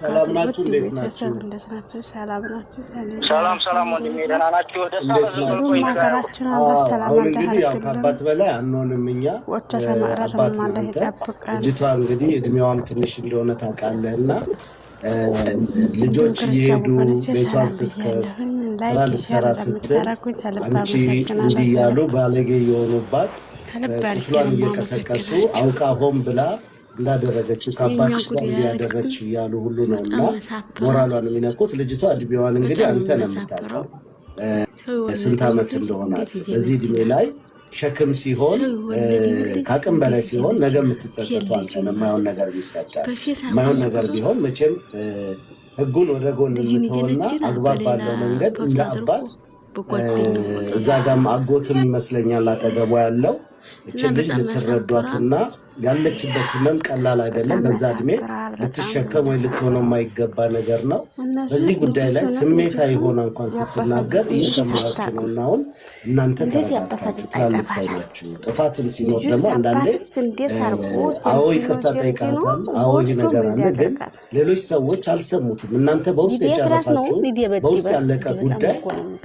ሰላም ናችሁ? እንዴት ናችሁ? ሰላም ወንድሜ ደህና ናችሁ? አሁን እንግዲህ ያው ከአባት በላይ አንሆንም እኛ አባት እናንተ ልጅቷ እንግዲህ እድሜዋም ትንሽ እንደሆነ ታውቃለህና ልጆች እየሄዱ ቤቷን ስትከፍት ስራ ልትሰራ ስትል አንቺ እንዲህ እያሉ ባለጌ የሆኑባት ቁስሏን እየቀሰቀሱ አውቃ ሆን ብላ እንዳደረገችው ከአባትሽ ጋር እንዲያደረች እያሉ ሁሉ ነውና ሞራሏን የሚነኩት። ልጅቷ እድሜዋን እንግዲህ አንተ ነው የምታውቀው ስንት ዓመት እንደሆናት። በዚህ እድሜ ላይ ሸክም ሲሆን ከአቅም በላይ ሲሆን ነገ የምትጸጸተው አንተ ነው። የማይሆን ነገር ቢፈጠር የማይሆን ነገር ቢሆን መቼም ህጉን ወደ ጎን የምትሆንና አግባብ ባለው መንገድ እንደ አባት እዛ ጋም አጎትም ይመስለኛል አጠገቧ ያለው እችን ልጅ ልትረዷትና ያለችበት ህመም ቀላል አይደለም። በዛ እድሜ ልትሸከም ወይ ልትሆነው የማይገባ ነገር ነው። በዚህ ጉዳይ ላይ ስሜታዊ ሆና እንኳን ስትናገር እየሰማችሁ ነው። እና አሁን እናንተ ተረጋግታችሁ ትላልቅ ሰው ናችሁ። ጥፋትም ሲኖር ደግሞ አንዳንዴ አዎ ይቅርታ ጠይቃታል፣ አዎ ይህ ነገር አለ፣ ግን ሌሎች ሰዎች አልሰሙትም። እናንተ በውስጥ የጨረሳችሁ በውስጥ ያለቀ ጉዳይ፣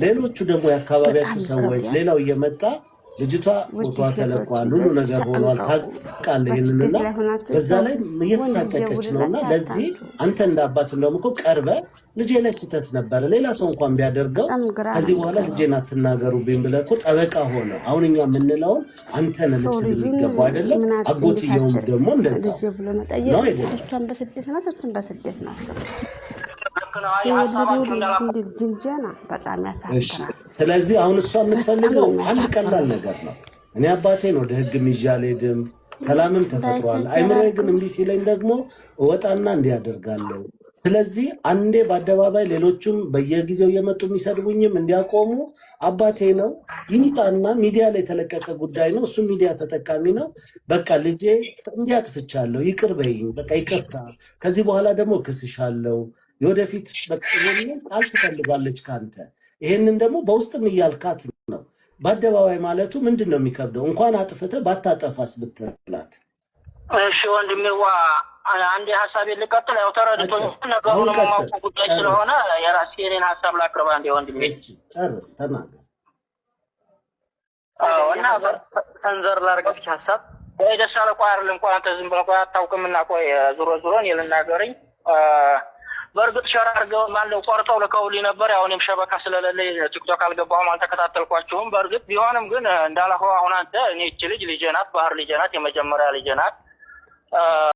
ሌሎቹ ደግሞ የአካባቢያችሁ ሰዎች ሌላው እየመጣ ልጅቷ ፎቶዋ ተለቋል፣ ሁሉ ነገር ሆኗል፣ ታውቃለህ ይሄንንና በዛ ላይ እየተሳቀቀች ነውና ለዚህ አንተ እንደ አባት እንደውም እኮ ቀርበህ ልጄ ላይ ስህተት ነበረ ሌላ ሰው እንኳን ቢያደርገው ከዚህ በኋላ ልጄን አትናገሩብኝ ብለህ እኮ ጠበቃ ሆነ። አሁን እኛ የምንለው አንተ ነህ ልትል የሚገባው አይደለም። አጎትየውም ደግሞ እንደዛ ነው አይደለም። ስለዚህ አሁን እሷ የምትፈልገው አንድ ቀላል ነገር ነው። እኔ አባቴን ወደ ህግ ይዤ አልሄድም፣ ሰላምም ተፈጥሯል። አይምሮዬ ግን እምቢ ሲለኝ ደግሞ እወጣና እንዲያደርጋለሁ። ስለዚህ አንዴ በአደባባይ ሌሎቹም በየጊዜው እየመጡ የሚሰድቡኝም እንዲያቆሙ አባቴ ነው ይምጣና ሚዲያ ላይ የተለቀቀ ጉዳይ ነው፣ እሱ ሚዲያ ተጠቃሚ ነው። በቃ ልጄ እንዲያጥፍቻለሁ፣ ይቅር በይኝ፣ በቃ ይቅርታ፣ ከዚህ በኋላ ደግሞ ክስሻለሁ የወደፊት ይሄንን ቃል ትፈልጋለች ካንተ። ይሄንን ደግሞ በውስጥም እያልካት ነው። በአደባባይ ማለቱ ምንድን ነው የሚከብደው? እንኳን አጥፍተህ ባታጠፋስ ብትላት። እሺ ወንድሜዋ አንድ ሀሳብ ልቀጥል። ያው ተረድቶኝ ነገሩን የማውቀው ጉዳይ ስለሆነ የኔን ሀሳብ ላቅርብ። አንዴ ወንድሜ ጨርስ፣ ተናገር። እና ሰንዘር ላድርግ እስኪ ሀሳብ ወይ ደስ አለ። ቆይ አይደለም እንኳን አንተ ዝም ብለህ ቆይ አታውቅምና ቆይ ዞሮ እኔ ልናገረኝ። በእርግጥ ሸር አድርገው ማለው ቆርጠው ልከውልኝ ነበር። ያው እኔም ሸበካ ስለሌለኝ ቲክቶክ አልገባሁም፣ አልተከታተልኳቸውም። በእርግጥ ቢሆንም ግን እንዳልኸው አሁን አንተ እኔ እቺ ልጅ ልጄ ናት፣ ባህር ልጄ ናት፣ የመጀመሪያ ልጄ ናት።